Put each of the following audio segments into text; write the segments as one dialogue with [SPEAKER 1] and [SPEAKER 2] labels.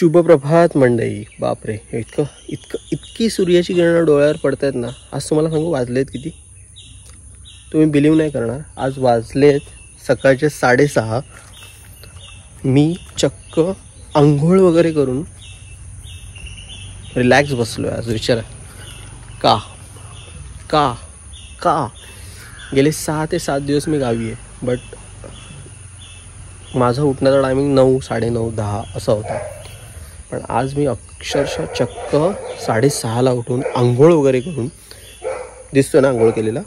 [SPEAKER 1] शुभप्रभात मंडळी. बापरे, इतकी सूर्याची किरणं डोळ्यावर पडतायत ना. आज तुम्हाला सांगू वाजलेत किती, तुम्ही बिलीव्ह नाही करणार. आज वाजलेत सकाळचे 6:30. मी चक्क आंघोळ वगैरे करून रिलॅक्स बसलो आहे आज. विचारा का का का गेले 6 ते 7 दिवस मी गावी आहे, बट माझा उठण्याचा टायमिंग 9, 9:30, 10 असा होता. पण आज मी अक्षरशः चक्क 6:30ला उठून आंघोळ वगैरे करून, दिसतो ना आंघोळ केलेला,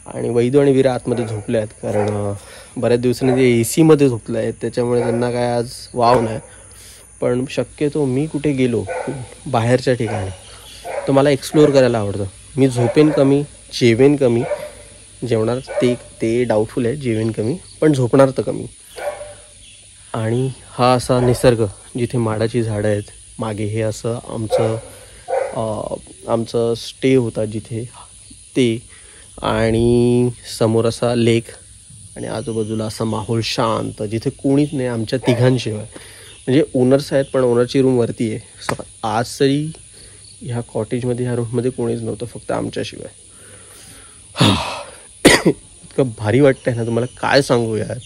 [SPEAKER 1] आणि वैदू आणि वीरा आतमध्ये झोपले आहेत. कारण बऱ्याच दिवसांनी ते AC मध्ये झोपले आहेत, त्याच्यामुळे त्यांना काय आज वाव नाही. पण शक्यतो मी कुठे गेलो बाहेरच्या ठिकाणी तर मला एक्सप्लोअर करायला आवडतं. मी झोपेन कमी, जेवेन कमी. जेवणार ते डाऊटफुल आहे, जेवेन कमी पण झोपणार तर कमी. आणि हा असा निसर्ग, जिथे माडाची झाडं आहेत मागे, हे असं आमचं स्टे होता जिथे, ते, आणि समोर असा लेक, आणि आजूबाजूला असा माहोल शांत, जिथे कोणीच नाही आमच्या तिघांशिवाय. म्हणजे ओनर्स आहेत पण ओनरची रूम वरती आहे. सो आज तरी ह्या कॉटेजमध्ये, ह्या रूममध्ये कोणीच नव्हतं, फक्त आमच्याशिवाय. इतकं भारी वाटतंय ना, तुम्हाला काय सांगू यार.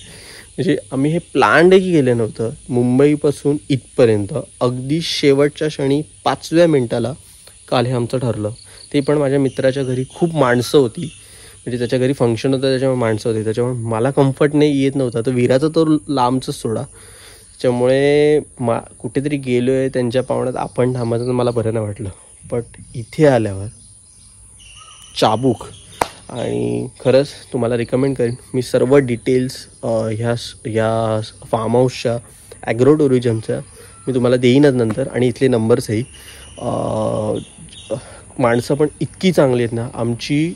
[SPEAKER 1] म्हणजे आम्ही हे प्लॅनही केलं नव्हतं. मुंबईपासून इथपर्यंत अगदी शेवटच्या क्षणी 5व्या मिनिटाला काल हे आमचं ठरलं. ते पण माझ्या मित्राच्या घरी खूप माणसं होती. म्हणजे त्याच्या घरी फंक्शन होतं, त्याच्यामुळे माणसं होती. त्याच्यामुळे मला कम्फर्ट नाही येत नव्हता. तर वीराचं तर लांबचंच सोडा. त्याच्यामुळे कुठेतरी गेलो आहे त्यांच्या पाहुण्यात आपण थांबायचं, तर मला बरं नाही वाटलं. बट इथे आल्यावर चाबूक. आणि खरंच तुम्हाला रिकमेंड करेन मी. सर्व डिटेल्स ह्या फार्म हाऊसच्या, ॲग्रो टुरिझमच्या मी तुम्हाला देईनच नंतर, आणि इथले नंबर्सही. माणसं पण इतकी चांगली आहेत ना. आमची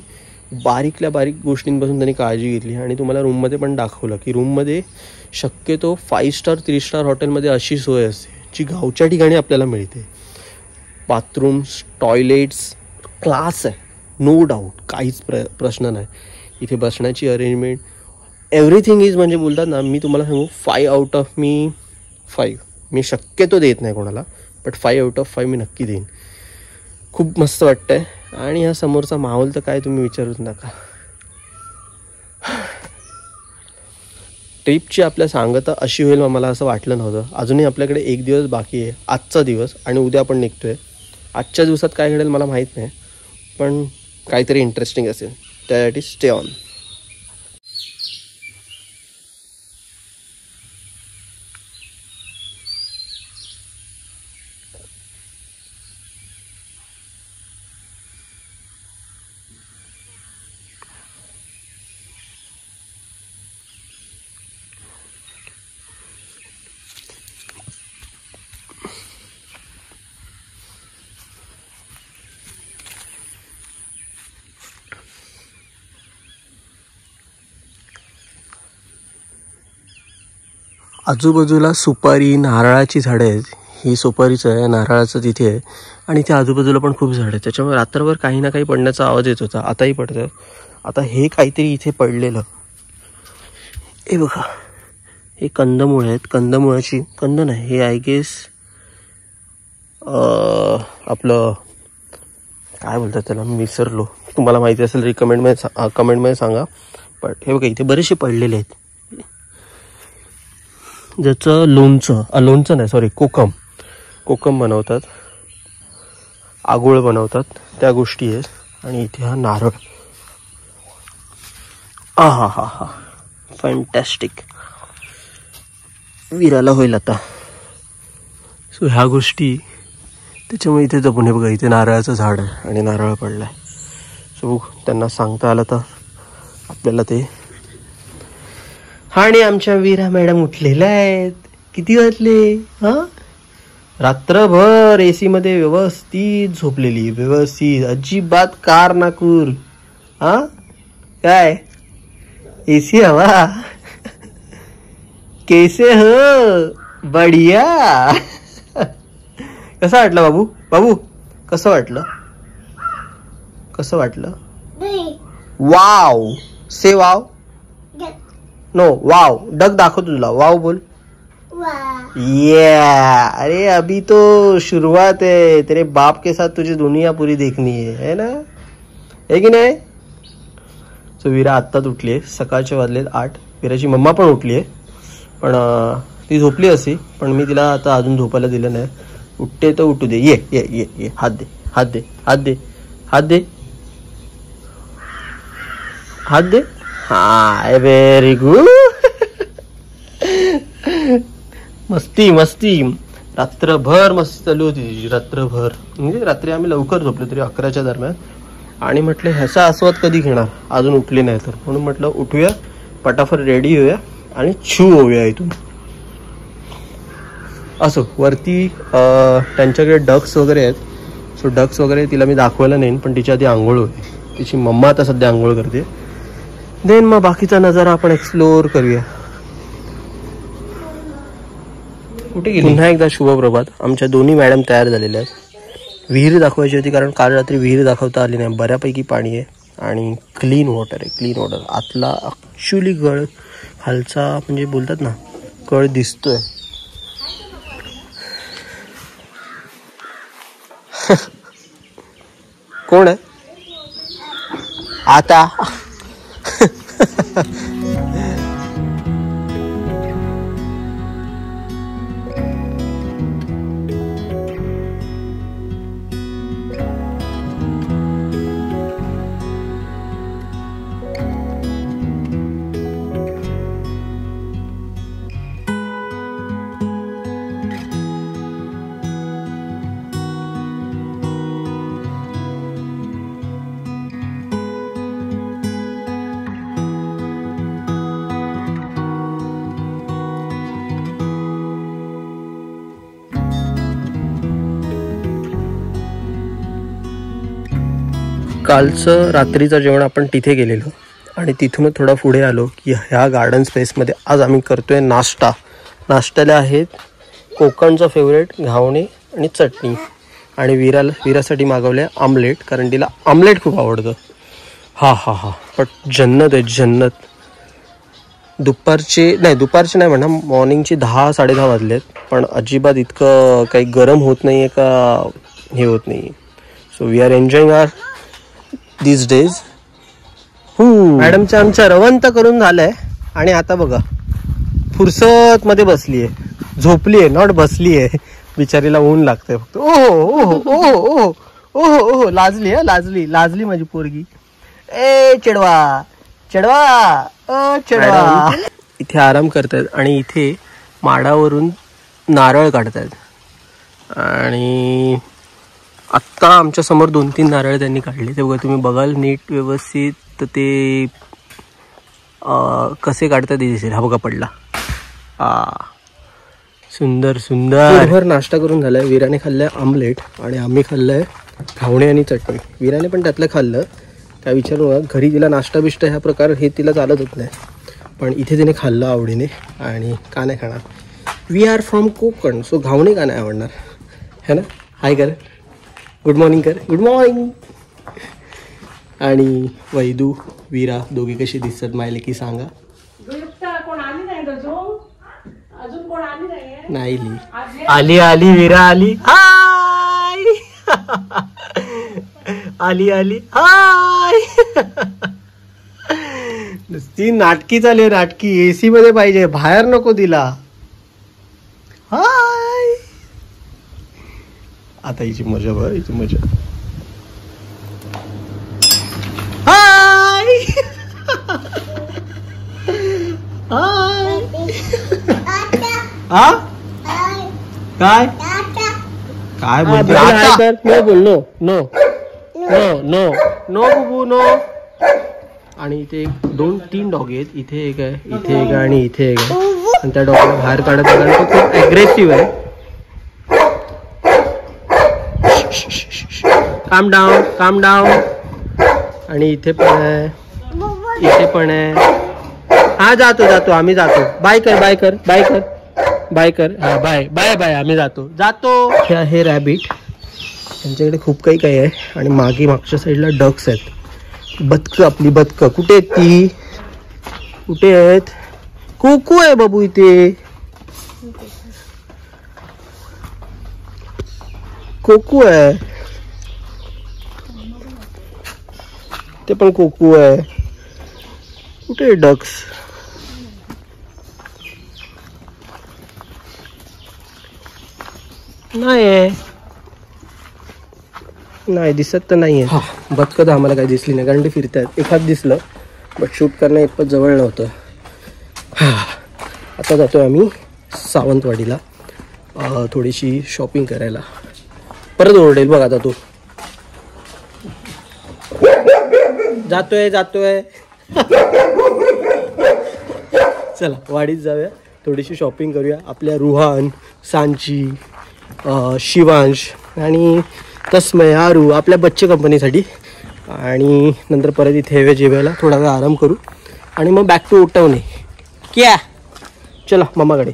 [SPEAKER 1] बारीकल्या बारीक गोष्टींपासून त्यांनी काळजी घेतली. आणि तुम्हाला रूममध्ये पण दाखवलं की रूममध्ये शक्यतो 5 स्टार 3 स्टार हॉटेलमध्ये अशी सोय असते जी गावच्या ठिकाणी आपल्याला मिळते. बाथरूम्स, टॉयलेट्स क्लास आहे, नो डाऊट, काहीच प्रश्न नाही. इथे बसण्याची अरेंजमेंट, एव्हरीथिंग इज, म्हणजे बोलतात ना, मी तुम्हाला सांगू 5 आउट ऑफ 5. मी शक्यतो देत नाही कोणाला, बट 5 आउट ऑफ 5 मी नक्की देईन. खूप मस्त वाटतं आहे. आणि हा समोरचा माहोल तर काय तुम्ही विचारूच नका. ट्रिपची आपल्या सांगता अशी होईल मला असं वाटलं नव्हतं. अजूनही आपल्याकडे 1 दिवस बाकी आहे, आजचा दिवस, आणि उद्या आपण निघतो आहे. आजच्या दिवसात काय घडेल मला माहीत नाही, पण काहीतरी इंटरेस्टिंग असेल. त्यासाठी स्टे ऑन. आजूबाजूला सुपारी, नारळाची झाडं आहेत. ही सुपारीचं आहे, नारळाचं तिथे आहे, आणि त्या आजूबाजूला पण खूप झाडं आहेत. त्याच्यामुळे रात्रभर काही ना काही पडण्याचा आवाज येत होता. आताही पडतं आहे. आता हे काहीतरी इथे पडलेलं, हे बघा, हे कंदमुळं आहेत. कंद नाही, हे आय गेस आपलं काय बोलतात त्याला, मी विसरलो. तुम्हाला माहिती असेल कमेंटमध्ये सांगा. बट हे बघा, इथे बरेचसे पडलेले आहेत. ज्याचं लोणचं नाही, सॉरी, कोकम बनवतात, आगोळ बनवतात, त्या गोष्टी आहेत. आणि इथे हा नारळ, हा फॅन्टॅस्टिक. विराला होईल आता. सो ह्या गोष्टी, त्याच्यामुळे इथे जपून, हे बघा, इथे नारळाचं झाड आहे आणि नारळ पडला आहे. सो त्यांना सांगता आलं तर आपल्याला ते. आणि आमच्या वीरा मॅडम उठलेल्या आहेत. किती वाजले? रात्रभर AC मध्ये व्यवस्थित झोपलेली, व्यवस्थित, अजिबात कार नाकूर. काय AC हवा? कैसे हो? बढिया. कसं वाटलं बाबू? कसं वाटलं? Wow. Say wow. No, wow. Dog दाखवतो तुला. वाव बोल. अरे अभी तो शुरुआत है, तेरे बाप के साथ तुझे दुनिया पूरी देखनी है ना, है की नाही? सो वीरा आत्ताच उठली आहे, सकाळचे वाजलेत 8. वीराची मम्मा पण उठली आहे, पण ती झोपली असे, पण मी तिला आता अजून झोपायला दिलं नाही. उठते तर उठू दे. ये ये ये ये, हात दे हात दे हात दे हात दे हात दे. हा, व्हेरी गुड. मस्ती मस्ती. रात्रभर मस्ती चालू होती तिची, रात्रभर. म्हणजे रात्री आम्ही लवकर झोपलो तरी 11च्या दरम्यान. आणि म्हटलं ह्याचा आस्वाद कधी घेणार, अजून उठली नाही तर, म्हणून म्हटलं उठूया, पटाफट रेडी होऊया आणि छू होऊया इथून. असो वरती त्यांच्याकडे डक्स वगैरे आहेत. सो डक्स वगैरे तिला मी दाखवायला नेईन, पण तिच्या आधी आंघोळ होती. तिची मम्मा आता सध्या आंघोळ करते. देन मग बाकीचा नजारा आपण एक्सप्लोअर करूया. कुठे गेली? पुन्हा एकदा शुभप्रभात. आमच्या दोन्ही मॅडम तयार झालेल्या आहेत. विहीर दाखवायची होती, कारण काल रात्री विहीर दाखवता आली नाही. बऱ्यापैकी पाणी आहे आणि क्लीन वॉटर आहे, क्लीन वॉटर. आतला ॲक्च्युली गळ, खालचा म्हणजे बोलतात ना कळ दिसतोय. कोण आहे आता? कालचं रात्रीचं जेवण आपण तिथे गेलेलो आणि तिथून थोडा पुढे आलो की ह्या गार्डन स्पेसमध्ये आज आम्ही करतोय नाश्ता. नाश्त्याला आहेत कोकणचं फेवरेट घावणे आणि चटणी, आणि वीरासाठी मागवले आमलेट, कारण तिला आमलेट खूप आवडतं. हा हा हा, पण जन्नत आहे जन्नत. दुपारचे नाही म्हणा, मॉर्निंगचे 10-10:30 वाजलेत, पण अजिबात इतकं काही गरम होत नाही आहे का हे होत नाही. So we are enjoying our this days. मॅडमच्या आमच्या रवंत करून झालंय आणि आता बघा फुरसत मध्ये बसली आहे, झोपली आहे, नॉट बसली आहे. बिचारीला ऊन लागतंय फक्त. ओहो ओहो ओहो ओहो ओहो ओहो, लाजली लाजली लाजली माझी पोरगी. ए चिडवा चिडवा ओ चिडवा. इथे आराम करतायत आणि इथे माडावरून नारळ काढतायत आणि आत्ता आमच्या समोर 2-3 नारळ त्यांनी काढले. ते बघा, तुम्ही बघाल नीट व्यवस्थित तर ते कसे काढतात ते दिसेल. हा बघा पडला. सुंदर सुंदर. भर नाश्ता करून झालाय. वीराने खाल्लाय आमलेट आणि आम्ही खाल्लाय घावणे आणि चटणी. वीराने पण त्यातलं खाल्लं, काय विचारू नका. घरी तिला नाश्ता बिष्टा ह्या प्रकार हे तिला चालतच नाही, पण इथे तिने खाल्लं आवडीने. आणि का नाही खाणार, we are from Konkan, so घावणे का नाही आवडणार है ना. हाय कर, गुड मॉर्निंग कर, गुड मॉर्निंग. आणि वैदू वीरा दोघे कशी दिसतात मायले की सांगा. नाही आली आली वीरा आली. हाय आली आली हाय. नुसती नाटकी चालू, नाटकी. एसी मध्ये पाहिजे, बाहेर नको तिला. हाय. आता हिची मजा बघ, हिची मजा. हाय हाय. हा काय काय बोलतो बोल. No no no no no बुबू नो. आणि इथे 2-3 डॉग आहेत. इथे एक आहे, इथे एक आहे आणि इथे एक आहे. आणि त्या डॉगला बाहेर काढत कारण तो खूप ॲग्रेसिव्ह आहे. काम डाऊन काम डाऊन. आणि इथे पण आहे, इथे पण आहे. हा जातो जातो आम्ही जातो. बाय कर बाय कर बाय कर बाय कर. हा बाय बाय बाय, आम्ही जातो जातो. हे आहे रॅबिट. त्यांच्याकडे खूप काही काही आहे. आणि मागच्या साईडला डक्स आहेत. बदकं, आपली बदकं कुठे आहेत ती, कुठे आहेत. कुकू आहे बाबू इथे. कोकू आहे, ते पण कोकू आहे. कुठे डक्स? नाही दिसत तर नाहीये. हा बदकं तर आम्हाला काही दिसली नाही कारण ते फिरतायत. एखाद दिसलं बट शूट करणं इतपत जवळ नव्हतं. आता जातोय आम्ही सावंतवाडीला थोडीशी शॉपिंग करायला. परत ओरडेल बघ आता तू. जातोय चला वाडीत जाऊया, थोडीशी शॉपिंग करूया. आपल्या रुहान, सांची, शिवांश आणि तस्मय, आरू आपल्या बच्चे कंपनीसाठी. आणि नंतर परत इथे जेवायला थोडा वेळ आराम करू आणि मग बॅक टू उठवणे. क्या चला मम्माकडे.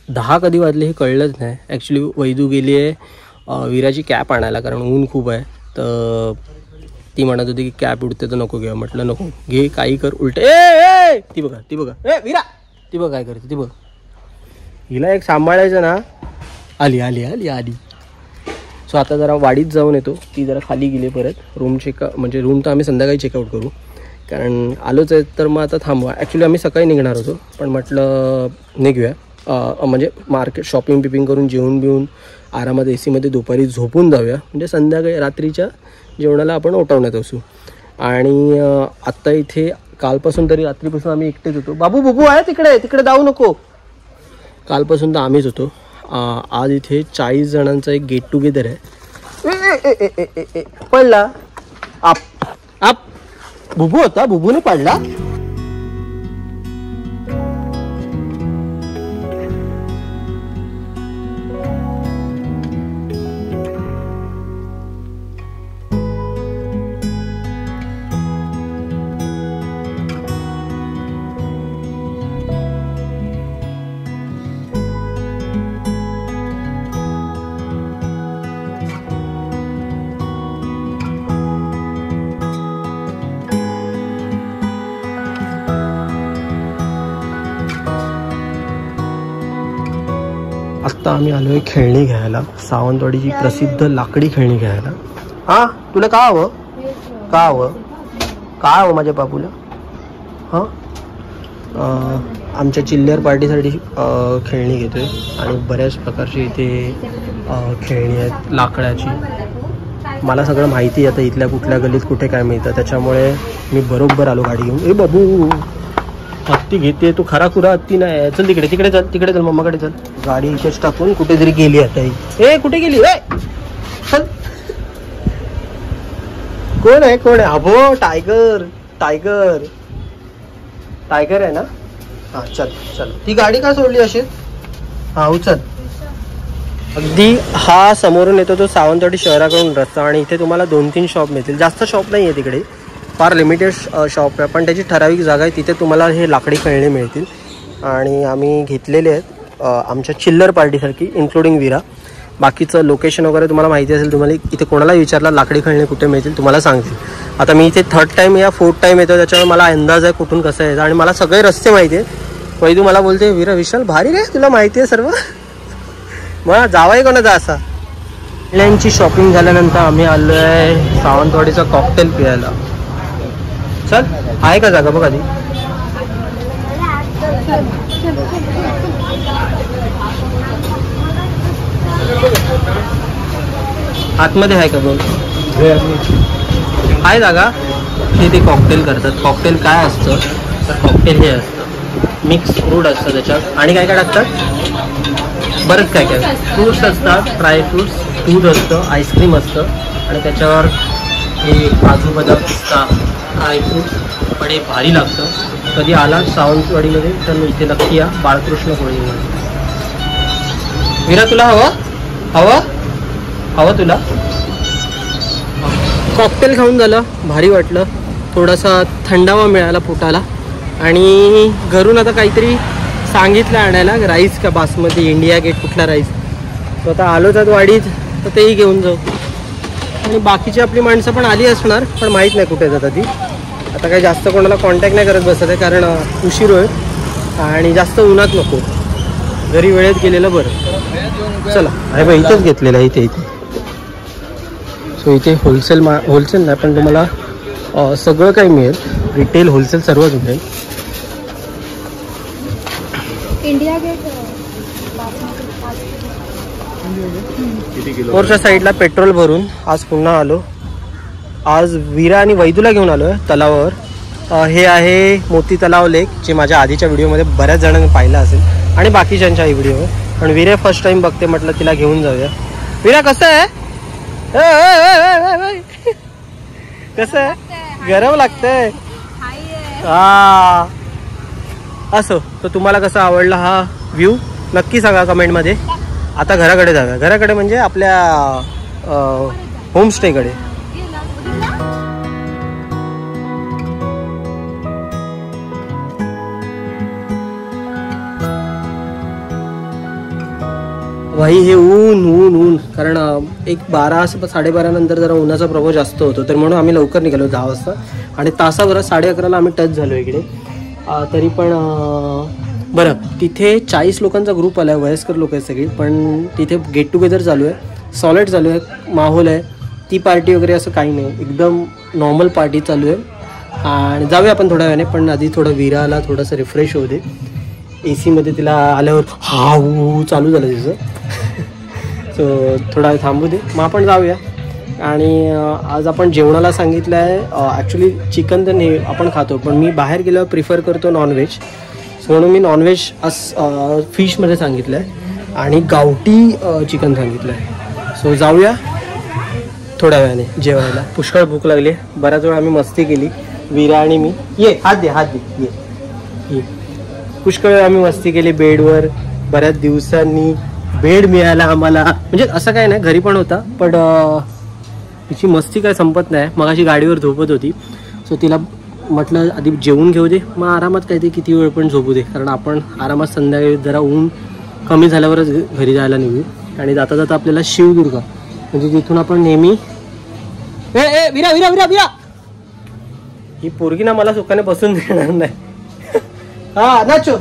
[SPEAKER 1] 10 कधी वाजले हे कळलंच नाही. ॲक्च्युली वैदू गेली आहे विराची कॅप आणायला कारण ऊन खूप आहे. तर ती म्हणत होती की कॅप उडते तर नको घ्या. म्हटलं नको घे, काही कर उलट. ए ती बघा ए विरा ती बघ काय करते ती बघ. हिला एक सांभाळायचं ना. आली. सो आता जरा वाडीत जाऊन येतो. ती जरा खाली गेली परत रूम म्हणजे रूम तर आम्ही संध्याकाळी चेकआउट करू कारण आलोच आहे. तर मग आता थांबवा. ॲक्च्युली आम्ही सकाळी निघणार होतो पण म्हटलं निघूया. म्हणजे मार्केट शॉपिंग करून जेवून बिवून आरामात AC मध्ये दुपारी झोपून जाऊया. म्हणजे संध्याकाळी रात्रीच्या जेवणाला आपण उठवण्यात असू. आणि आत्ता इथे कालपासून तरी रात्रीपासून आम्ही एकटेच होतो. बाबू आहे तिकडे जाऊ नको. कालपासून तर आम्हीच होतो. आज इथे 40 जणांचा एक गेट टुगेदर आहे. पडला आप बुबू होता, बुबूने पडला. आत्ता आम्ही आलोय खेळणी घ्यायला, सावंतवाडीची प्रसिद्ध लाकडी खेळणी घ्यायला. हा तुला का हवं माझ्या बाबूला? हां आमच्या चिल्लर पार्टीसाठी खेळणी घेतोय आणि बऱ्याच प्रकारची इथे खेळणी आहेत लाकडाची. मला सगळं माहिती आहे आता इथल्या कुठल्या गल्लीत कुठे काय मिळतं, त्याच्यामुळे मी बरोबर आलो गाडी घेऊन. ए बाबू हत्ती घेते तू, खरा खुरा हत्ती नाही. चल तिकडे चल मम्माकडे चल. गाडी इथेच टाकून कुठेतरी गेली आता. ए कुठे गेली? चल. कोण आहे? अबो टायगर आहे ना. हा चल ती गाडी का सोडली अशी? हा उचल. अगदी हा समोरून येतो तो सावंतवाडी शहराकडून रस्ता आणि इथे तुम्हाला 2-3 शॉप मिळतील. जास्त शॉप नाही आहे तिकडे, फार लिमिटेड शॉप आहे पण त्याची ठराविक जागा आहे. तिथे तुम्हाला हे लाकडी खेळणे मिळतील आणि आम्ही घेतलेले आहेत आमच्या चिल्लर पार्टीसारखी इन्क्लुडिंग विरा. बाकीचं लोकेशन वगैरे तुम्हाला माहिती असेल. तुम्हाला इथे कोणाला विचारला लाकडी खेळणे कुठे मिळतील तुम्हाला सांगतील. आता मी इथे 3rd टाईम या 4th टाईम येतो, त्याच्यामुळे मला अंदाज आहे कुठून कसं यायचं आणि मला सगळे रस्ते माहिती आहे. वैदू मला बोलते विरा विशाल भारी रे, तुला माहिती आहे सर्व. मला जावाही कोणाचा असा. खेळण्यांची शॉपिंग झाल्यानंतर आम्ही आलो आहे सावंतवाडीचा कॉकटेल पियायला. चल आहे का जागा बघ आधी. आतमध्ये आहे का दोन आहे जागा. हे ते कॉकटेल करतात. कॉकटेल काय असतं तर कॉकटेल हे असतं मिक्स फ्रूट असतं त्याच्यात आणि काय काय टाकतात बरंच काय काय फ्रूट्स असतात, ड्राय फ्रूट्स, दूध असतं, आईस्क्रीम असतं आणि त्याच्यावर हे काजू बदाम पिस्ता ड्रायफ्रूट्स. पण हे भारी लागतं. कधी आला सावंतवाडीमध्ये तर इथे नक्की या बाळकृष्ण कोळीमध्ये. विरा तुला हवं तुला? कॉकटेल खाऊन झालं, भारी वाटलं. थोडासा थंडावा मिळाला पोटाला आणि घरून आता काहीतरी सांगितलं आणायला. राईस का बासमती, इंडिया गेट कुठला राईस. तो आता आलोच आहेत वाडीत तर तेही घेऊन जाऊ. आणि बाकीची आपली माणसं पण आली असणार पण माहीत नाही कुठे जातात ती. आता काही जास्त कोणाला कॉन्टॅक्ट नाही करत बसत आहे कारण उशीर होईल. आणि जास्त उन्हात नको, घरी वेळेत गेलेलं बरं. चला अरे बाई इथेच घेतलेलं आहे, इथे सो इथे होलसेल नाही पण तुम्हाला सगळं काही मिळेल, रिटेल होलसेल सर्वच मिळेल.
[SPEAKER 2] इंडिया गेट
[SPEAKER 1] वरच्या साईडला पेट्रोल भरून आज पुन्हा आलो. आज वीरा आणि वैदूला घेऊन आलो आहे तलावावर. हे आहे मोती तलाव लेक, जे माझ्या आधीच्या व्हिडिओमध्ये बऱ्याच जणांनी पाहिलं असेल आणि बाकीच्यांच्याही व्हिडिओ. पण वीरा फर्स्ट टाइम बघते, म्हटलं तिला घेऊन जाऊया. वीरा कसं आहे? कसं आहे? गरम लागतंय हा. असो, तर तुम्हाला कसा आवडला हा व्ह्यू नक्की सांगा कमेंटमध्ये. आता घराकडे जाऊया. घराकडे म्हणजे आपल्या होमस्टेकडे. भाई हे ऊन ऊन ऊन, कारण एक 12-12:30 नंतर जरा उन्हाचा प्रभाव जास्त होतो, तर म्हणून आम्ही लवकर निघालो 10 वाजता आणि तासाभरात 11:30ला आम्ही टच झालो इकडे. तरी पण बरं, तिथे 40 लोकांचा ग्रुप आला आहे, वयस्कर लोक आहेत सगळी, पण तिथे गेट टुगेदर चालू आहे, सॉलिड चालू आहे, माहोल आहे. ती पार्टी वगैरे असं काही नाही, एकदम नॉर्मल पार्टी चालू आहे. आणि जाऊया आपण थोड्या वेळाने, पण आधी थोडं विराला थोडंसं रिफ्रेश होऊ दे. AC मध्ये तिला आल्यावर चालू झालं तिचं. सो थोडा वेळ थांबू दे, मग आपण जाऊया. आणि आज आपण जेवणाला सांगितलं आहे, ॲक्च्युली चिकन तर आपण खातो, पण मी बाहेर गेल्यावर प्रिफर करतो नॉनव्हेज, म्हणून मी नॉनव्हेज फिशमध्ये सांगितलं आहे आणि गावठी चिकन सांगितलं आहे. सो जाऊया थोड्या वेळाने जेवायला. पुष्कळ भूक लागली, बऱ्याच वेळा आम्ही मस्ती केली वीरा आणि मी. ये हात दे ये. पुष्कळ वेळा आम्ही मस्ती केली बेडवर. बऱ्याच दिवसांनी बेड मिळाला आम्हाला, म्हणजे असं काय नाही, घरी पण होता, पण तिची मस्ती काय संपत नाही. मग अशी गाडीवर झोपत होती, सो तिला म्हटलं आधी जेवून घेऊ दे, मग आरामात काय ते किती वेळ पण झोपू दे, कारण आपण आरामात संध्याकाळी जरा ऊन कमी झाल्यावरच घरी जायला निघू. आणि जाता जाता आपल्याला शिवदुर्ग, म्हणजे जिथून आपण नेहमी विरा विरा विरा विरा ही पोरगी ना मला सुखाने बसून देणार नाही. हा नाचो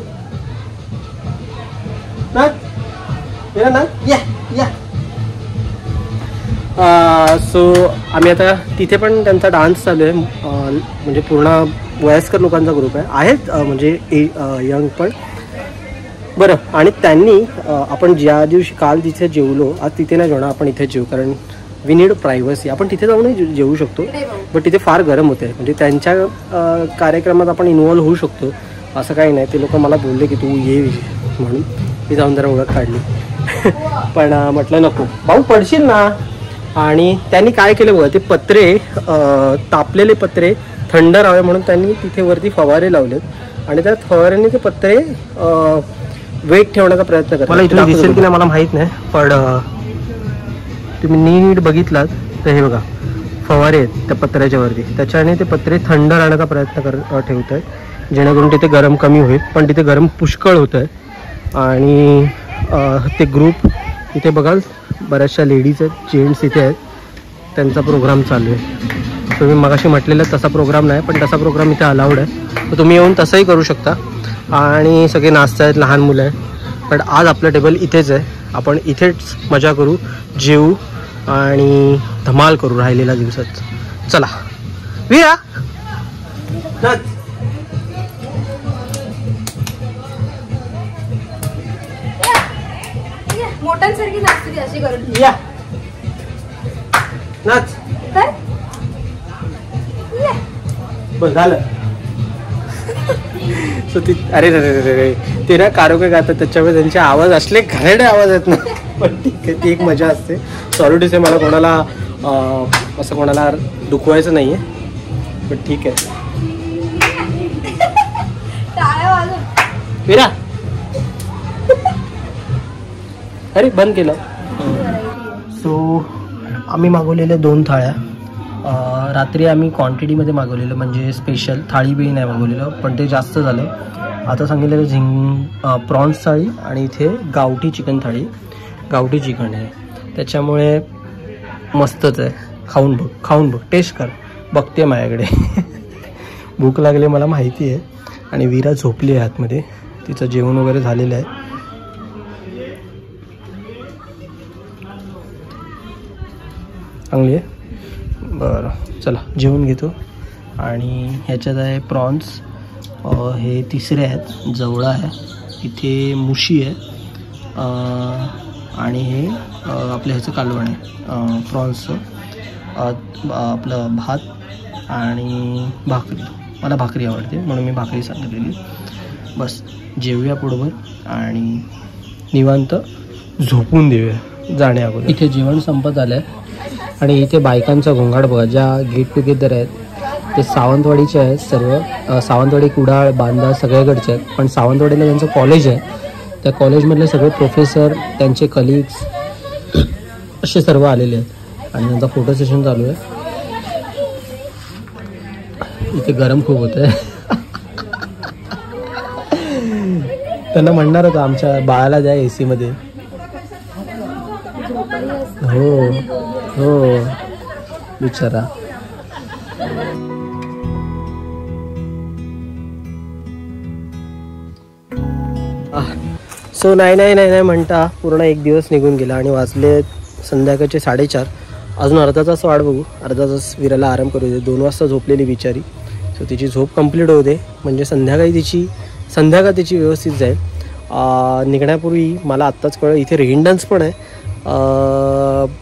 [SPEAKER 1] नाच विरा ना या या. सो आम्ही आता तिथे पण त्यांचा डान्स चालू आहे, म्हणजे पूर्ण वयस्कर लोकांचा ग्रुप आहेत, म्हणजे यंग पण. बरं, आणि त्यांनी आपण ज्या दिवशी काल तिथे जेवलो, आज तिथे नाही जेवणार, आपण इथे जेवू, कारण वी नीड प्रायव्हसी. आपण तिथे जाऊनही जेवू शकतो, पण तिथे फार गरम होते, म्हणजे त्यांच्या कार्यक्रमात आपण इन्व्हॉल्व होऊ शकतो असं काही नाही. ते लोक मला बोलले की तू ये म्हणून, मी जाऊन जरा ओळख काढली. पण म्हटलं नको भाऊ पडशील ना. आणि त्यांनी काय केलं बघा, ते पत्रे तापलेले पत्रे थंड राहावे म्हणून त्यांनी तिथे वरती फवारे लावलेत आणि त्या फवाऱ्याने ते पत्रे वेट ठेवण्याचा प्रयत्न करतात. मला इथून दिसेल की नाही मला माहीत नाही, पण तुम्ही नीट बघितलात तर हे बघा फवारे आहेत त्या पत्र्याच्या वरती, त्याच्याने ते पत्रे थंड राहण्याचा प्रयत्न ठेवत आहेत, जेणेकरून तिथे गरम कमी होईल, पण तिथे गरम पुष्कळ होत आहे. आणि ते ग्रुप इथे बघाल, बऱ्याचशा लेडीज आहेत, जेंट्स इथे आहेत, त्यांचा प्रोग्राम चालू आहे. तुम्ही मगाशी म्हटलेलं तसा प्रोग्राम नाही, पण तसा प्रोग्राम इथे अलाउड आहे, तर तुम्ही येऊन तसंही करू शकता. आणि सगळे नाचत आहेत, लहान मुलं आहेत, पण आज आपलं टेबल इथेच आहे, आपण इथेच मजा करू, जेवू आणि धमाल करू राहिलेल्या दिवसात. चला विरा
[SPEAKER 2] मोठ्यांसारखी नाचते अशी करून
[SPEAKER 1] या नाच.
[SPEAKER 2] काय
[SPEAKER 1] बस झालं. सो ती अरे रे ते ना कारोके गातात, त्याच्यामुळे त्यांचे आवाज असले घरडे आवाज आहेत ना, पण ठीक आहे, ती एक मजा असते. सॉरी टू से, मला कोणाला असं कोणाला दुखवायचं नाही आहे, पण ठीक आहे. विरा अरे बंद केलं. सो आम्ही मागवलेल्या 2 थाळ्या. रात्री आम्ही क्वांटिटीमध्ये मागवलेलं, म्हणजे स्पेशल थाळी बी नाही मागवलेलं, पण ते जास्त झालं. आता सांगितलेलं प्रॉन्स थाळी आणि इथे गावठी चिकन थाळी. गावठी चिकन आहे, त्याच्यामुळे मस्तच आहे. खाऊन बघ टेस्ट कर. बघते माझ्याकडे. भूक लागली मला माहिती आहे. आणि वीरा झोपली आहे आतमध्ये, तिचं जेवण वगैरे झालेलं आहे. चांगली आहे. बरं चला जेवण घेतो. आणि ह्याच्यात आहे प्रॉन्स, हे तिसरे आहेत, जवळा आहे, इथे मुशी आहे, आणि हे आपलं ह्याचं कालवण आहे प्रॉन्सचं. आपलं भात आणि भाकरी. मला भाकरी आवडते म्हणून मी भाकरी सांगितलेली. बस जेवूया पोटभर आणि निवांत झोपून देऊया जाण्या अगोदर. इथे जेवण संपत आलं आहे आणि इथे बायकांचा घोंगाट बघा. ज्या गेट टुगेदर आहेत ते सावंतवाडीचे आहेत सर्व. सावंतवाडी, कुडाळ, बांदा सगळ्याकडचे आहेत. पण सावंतवाडीला त्यांचं कॉलेज आहे, त्या कॉलेजमधले सगळे प्रोफेसर, त्यांचे कलिग्स असे सर्व आलेले आहेत आणि त्यांचा फोटो सेशन चालू आहे. इथे गरम खूप होत आहे. त्यांना म्हणणार होतं आमच्या बाळाला द्या AC मध्ये. हो हो बिचारा. सो नाही म्हणता पूर्ण एक दिवस निघून गेला आणि वाजले संध्याकाळचे 4:30. अजून अर्धा तास वाट बघू. अर्धा तास विराला आराम करू दे. 2 वाजता झोपलेली बिचारी. सो तिची झोप कंप्लीट होऊ दे म्हणजे संध्याकाळ तिची व्यवस्थित जाईल. निघण्यापूर्वी मला आत्ताच कळलं इथे रेन डान्स पण आहे.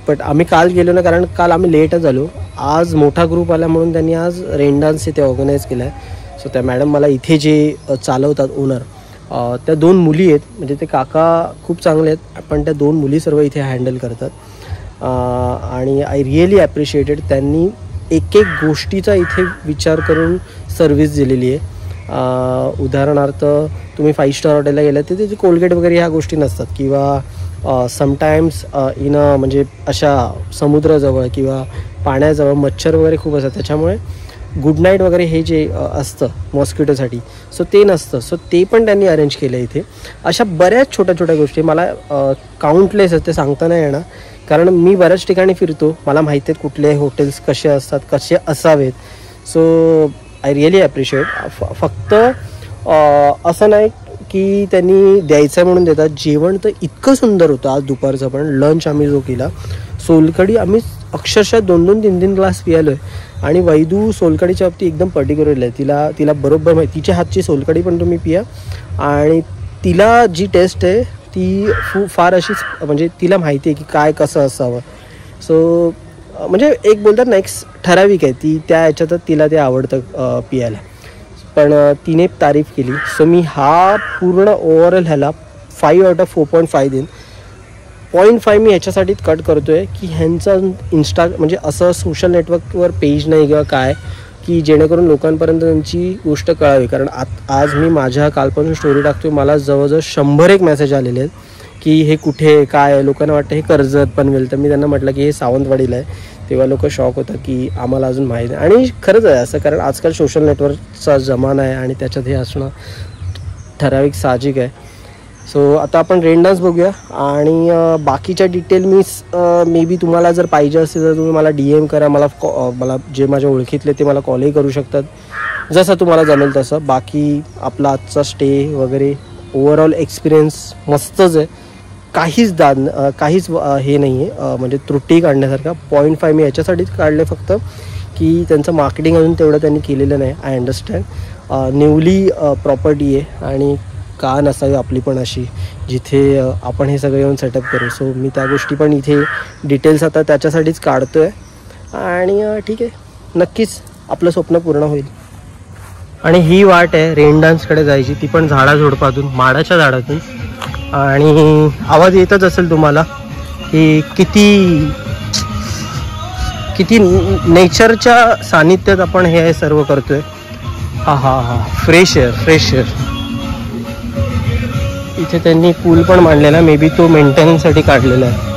[SPEAKER 1] बट आम्ही काल गेलो ना, कारण काल आम्ही लेटच आलो. आज मोठा ग्रुप आला म्हणून त्यांनी आज रेन डान्स इथे ऑर्गनाईज केला आहे. सो त्या मॅडम मला इथे जे चालवतात ओनर, त्या 2 मुली आहेत. म्हणजे ते काका खूप चांगले आहेत पण त्या 2 मुली सर्व इथे हँडल करतात. आणि आय रिअली ॲप्रिशिएटेड. त्यांनी एक गोष्टीचा इथे विचार करून सर्व्हिस दिलेली आहे. उदाहरणार्थ तुम्ही 5 स्टार हॉटेलला गेलात तर त्याची कोलगेट वगैरे ह्या गोष्टी नसतात, किंवा समटाईम्स म्हणजे अशा समुद्राजवळ किंवा पाण्याजवळ मच्छर वगैरे खूप असतात, त्याच्यामुळे गुड नाईट वगैरे हे जे असतं मॉस्किटोसाठी, सो ते नसतं. सो ते पण त्यांनी अरेंज केलं इथे. अशा बऱ्याच छोट्या छोट्या गोष्टी मला काउंटलेस आहेत, ते सांगता नाही येणार, कारण मी बऱ्याच ठिकाणी फिरतो, मला माहिती आहेत कुठले हॉटेल्स कसे असतात, कसे असावेत. So I really appreciate. फक्त असं नाही की त्यांनी द्यायचं आहे म्हणून देतात. जेवण तर इतकं सुंदर होतं आज दुपारचं. पण लंच आम्ही जो केला, सोलकढी आम्ही अक्षरशः 2-2, 3-3 ग्लास पियालो आहे. आणि वैदू सोलकढीच्या बाबतीत एकदम पर्टिक्युलर आहे. तिला बरोबर माहिती, तिच्या हातची सोलकढी पण तुम्ही पिया. आणि तिला जी टेस्ट आहे ती फार अशीच, म्हणजे तिला माहिती आहे की काय कसं असावं. सो म्हणजे एक बोलतात ना, एक ठराविक आहे ती, त्या ह्याच्यातच तिला ते आवडतं पियाला. पण तिने तारीफ केली. सो मी हा पूर्ण ओव्हरऑल ह्याला 5 आउट ऑफ 4.5 देईन. 0.5 मी ह्याच्यासाठीच कट करतो आहे की ह्यांचं म्हणजे असं सोशल नेटवर्कवर पेज नाही किंवा काय, की जेणेकरून लोकांपर्यंत त्यांची गोष्ट कळावी. कारण आज मी माझ्या कालपासून स्टोरी टाकतो, मला जवळजवळ 100 मेसेज आलेले आहेत की हे कुठे काय. लोकांना वाटतं हे कर्जत पनवेल, तर मी त्यांना म्हटलं की हे सावंतवाडीला आहे. तेव्हा लोक शॉक होतात की आम्हाला अजून माहीत आहे. आणि खरंच आहे असं, कारण आजकाल सोशल नेटवर्कचा जमाना आहे आणि त्याच्यात हे असणं ठराविक साहजिक आहे. सो आता आपण रेन डान्स बघूया आणि बाकीच्या डिटेल मी मे बी तुम्हाला जर पाहिजे असेल तर तुम्ही मला DM करा. मला जे माझ्या ओळखीतले ते मला कॉलही करू शकतात, जसं तुम्हाला जमेल तसं. बाकी आपला आजचा स्टे वगैरे ओव्हरऑल एक्सपिरियन्स मस्तच आहे. काहीच हे नाही आहे म्हणजे त्रुटी काढण्यासारखा. 0.5 मी याच्यासाठीच काढले फक्त की त्यांचं मार्केटिंग अजून तेवढं त्यांनी केलेलं नाही. I understand. न्यूली प्रॉपर्टी आहे आणि का नसावी आपली पण अशी, जिथे आपण हे सगळं येऊन सेटअप करू. सो मी त्या गोष्टी पण इथे डिटेल्स आता त्याच्यासाठीच काढतो आहे. आणि ठीक आहे, नक्कीच आपलं स्वप्न पूर्ण होईल. आणि ही वाट आहे रेन डान्सकडे जायची, ती पण झाडाझुडपातून, माडाच्या झाडातून. आणि आवाज येतच असेल तुम्हाला की किती नेचरच्या सानिध्यात आपण हे सर्व करतोय. हा फ्रेश एअर. इथे त्यांनी पूल पण मांडलेला, मे बी तो मेंटेनन्ससाठी काढलेला आहे.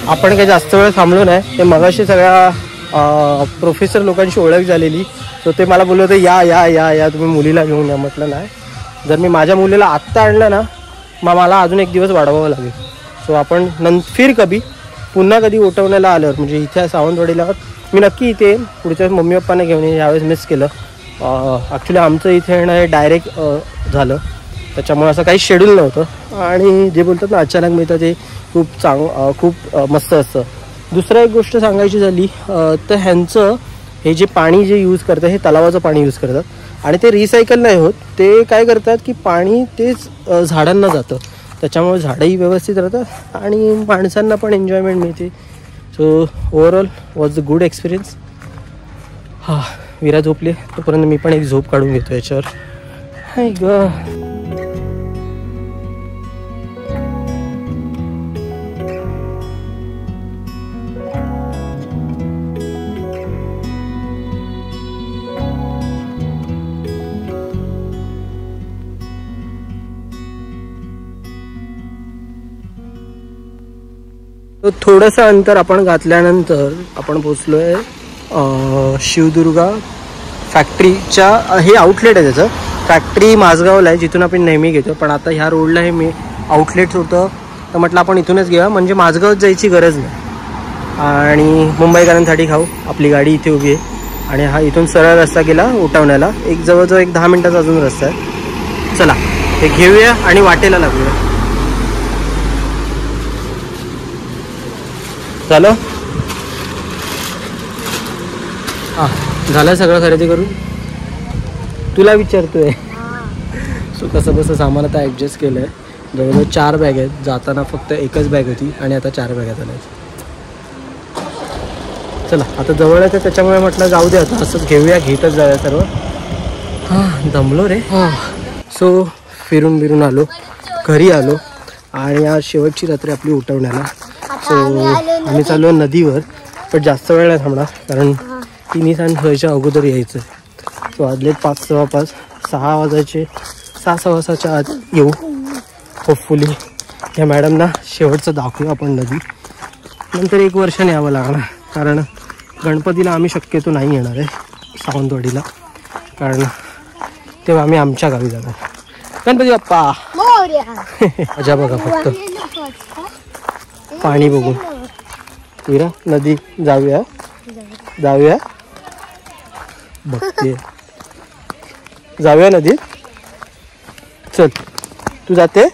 [SPEAKER 1] आपण काही जास्त वेळ थांबलो नाही. ते मगाशी सगळ्या प्रोफेसर लोकांची ओळख झालेली. सो ते मला बोलले होते या तुम्ही मुलीला घेऊन या. म्हटलं नाही, जर मी माझ्या मुलीला आत्ता आणलं ना मग मला अजून एक दिवस वाढवावं लागेल. सो आपण फिर कभी पुन्हा कधी उठवण्याला आल्यावर म्हणजे इथे सावंतवाडीला मी नक्की इथे पुढच्या मम्मी पप्पांना घेऊन यावेळेस मिस केलं. ॲक्च्युली आमचं इथे येणं हे डायरेक्ट झालं, त्याच्यामुळे असं काही शेड्यूल नव्हतं आणि जे बोलतात ना अचानक मिळतं ते खूप मस्त असतं. दुसरं एक गोष्ट सांगायची झाली तर ह्यांचं हे जे पाणी जे यूज करतात हे तलावाचं पाणी यूज करतात आणि ते रिसायकल नाही होत. ते काय करतात की पाणी तेच झाडांना जातं, त्याच्यामुळे झाडंही व्यवस्थित राहतात आणि माणसांना पण एन्जॉयमेंट मिळते. So overall was the good experience. हां, विरा झोपले तोपर्यंत मी पण एक झोप काढून घेतो याच्यावर. हाय ग. थोडंसं अंतर आपण घातल्यानंतर आपण पोचलोय शिवदुर्गा फॅक्टरीच्या. हे आउटलेट आहे त्याचं. फॅक्टरी माझगावला आहे जिथून आपण नेहमी घेतो, पण आता ह्या रोडला हे मी आउटलेट होतं तर म्हटलं आपण इथूनच घेऊया म्हणजे माझगावात जायची गरज नाही. आणि मुंबईकरांसाठी खाऊ. आपली गाडी इथे उभी आहे आणि हा इथून सरळ रस्ता गेला उठवण्याला. एक जवळजवळ 10 मिनिटाचा अजून रस्ता आहे. चला हे घेऊया आणि वाटेला लागूया. झालं? हां, झालं सगळं खरेदी करून. तुला विचारतोय. सो कसं बसं सामान आता ॲडजस्ट केलं आहे. जवळजवळ 4 बॅग आहेत. जाताना फक्त एकच बॅग होती आणि आता 4 बॅगा झाल्या. चला आता जवळ आहे त्याच्यामुळे म्हटलं जाऊ दे आता असंच घेऊया, घेतच जाऊया सर्व. हां, दमलो रे. हां, सो फिरून बिरून आलो, घरी आलो आणि आज शेवटची रात्री आपली उठवण्याला. सो आम्ही चाललो नदीवर, पण जास्त वेळ नाही थांबणार कारण 3 व्हायच्या अगोदर यायचं. सो आदले 5 जवळपास 6 वाजायचे. 6:15च्या आत येऊ होपफुली. या मॅडमना शेवटचं दाखवू आपण नदी. नंतर 1 वर्षाने यावं लागणार कारण गणपतीला आम्ही शक्यतो नाही येणार आहे सावंतवाडीला, कारण तेव्हा आम्ही आमच्या गावी जाणार. गणपती बाप्पा मजा बघा फक्त पाणी बघून. विरा नदी जाऊया जाऊया बघते. जाऊया नदीत. चल तू जाते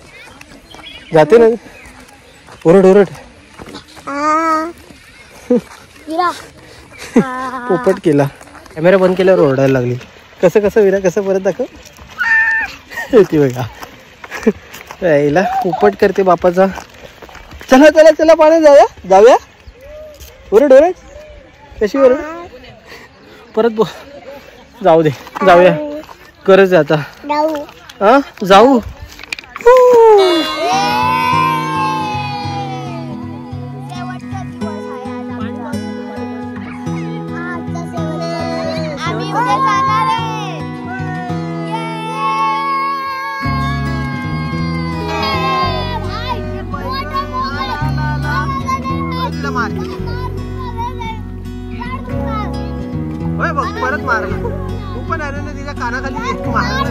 [SPEAKER 1] जाते ना. ओरड ओरड. पोपट केला. कॅमेरा बंद केल्यावर ओरडायला लागली. कसं कसं विरा कसं परत दाखव. ती बघा यायला पोपट करते बापाचा. चला चला चला पाणी जाऊया जाऊया. ओरड ओरड. कशी ओरड. परत जाऊ दे जाऊया. गरज आहे आता. हां जाऊ. परत मारला तू पण आले ना तिच्या कानाखाली मारला.